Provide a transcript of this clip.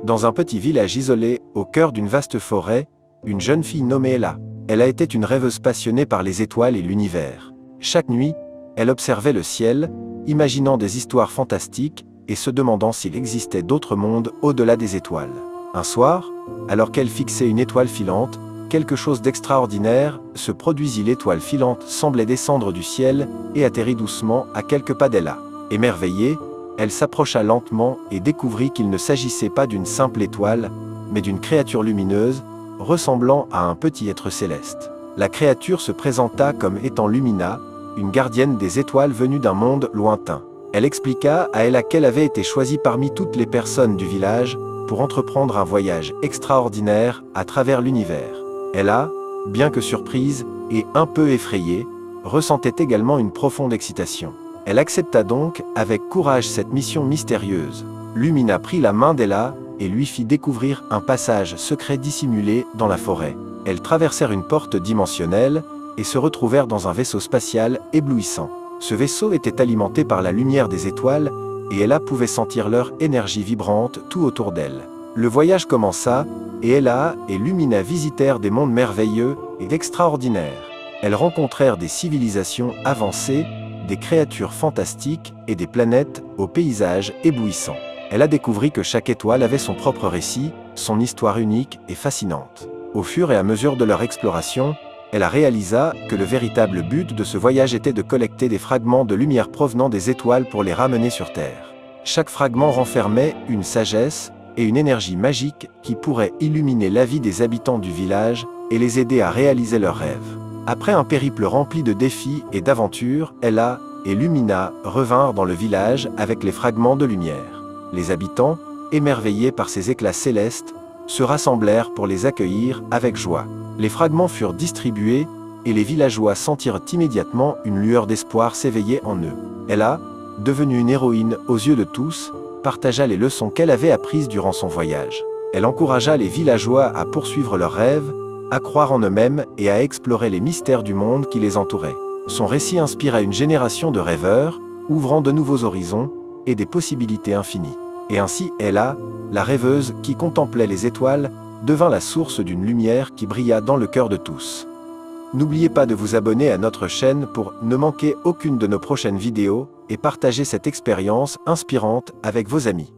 Dans un petit village isolé, au cœur d'une vaste forêt, une jeune fille nommée Ella. Elle a été une rêveuse passionnée par les étoiles et l'univers. Chaque nuit, elle observait le ciel, imaginant des histoires fantastiques et se demandant s'il existait d'autres mondes au-delà des étoiles. Un soir, alors qu'elle fixait une étoile filante, quelque chose d'extraordinaire se produisit. L'étoile filante semblait descendre du ciel et atterrit doucement à quelques pas d'Ella. Émerveillée, elle s'approcha lentement et découvrit qu'il ne s'agissait pas d'une simple étoile, mais d'une créature lumineuse, ressemblant à un petit être céleste. La créature se présenta comme étant Lumina, une gardienne des étoiles venue d'un monde lointain. Elle expliqua à Ella qu'elle avait été choisie parmi toutes les personnes du village pour entreprendre un voyage extraordinaire à travers l'univers. Ella, bien que surprise et un peu effrayée, ressentait également une profonde excitation. Elle accepta donc avec courage cette mission mystérieuse. Lumina prit la main d'Ella et lui fit découvrir un passage secret dissimulé dans la forêt. Elles traversèrent une porte dimensionnelle et se retrouvèrent dans un vaisseau spatial éblouissant. Ce vaisseau était alimenté par la lumière des étoiles et Ella pouvait sentir leur énergie vibrante tout autour d'elle. Le voyage commença et Ella et Lumina visitèrent des mondes merveilleux et extraordinaires. Elles rencontrèrent des civilisations avancées, des créatures fantastiques et des planètes aux paysages éblouissants. Elle a découvert que chaque étoile avait son propre récit, son histoire unique et fascinante. Au fur et à mesure de leur exploration, elle a réalisé que le véritable but de ce voyage était de collecter des fragments de lumière provenant des étoiles pour les ramener sur Terre. Chaque fragment renfermait une sagesse et une énergie magique qui pourrait illuminer la vie des habitants du village et les aider à réaliser leurs rêves. Après un périple rempli de défis et d'aventures, Ella et Lumina revinrent dans le village avec les fragments de lumière. Les habitants, émerveillés par ces éclats célestes, se rassemblèrent pour les accueillir avec joie. Les fragments furent distribués et les villageois sentirent immédiatement une lueur d'espoir s'éveiller en eux. Ella, devenue une héroïne aux yeux de tous, partagea les leçons qu'elle avait apprises durant son voyage. Elle encouragea les villageois à poursuivre leurs rêves, à croire en eux-mêmes et à explorer les mystères du monde qui les entourait. Son récit inspira une génération de rêveurs, ouvrant de nouveaux horizons et des possibilités infinies. Et ainsi Ella, la rêveuse qui contemplait les étoiles, devint la source d'une lumière qui brilla dans le cœur de tous. N'oubliez pas de vous abonner à notre chaîne pour ne manquer aucune de nos prochaines vidéos et partager cette expérience inspirante avec vos amis.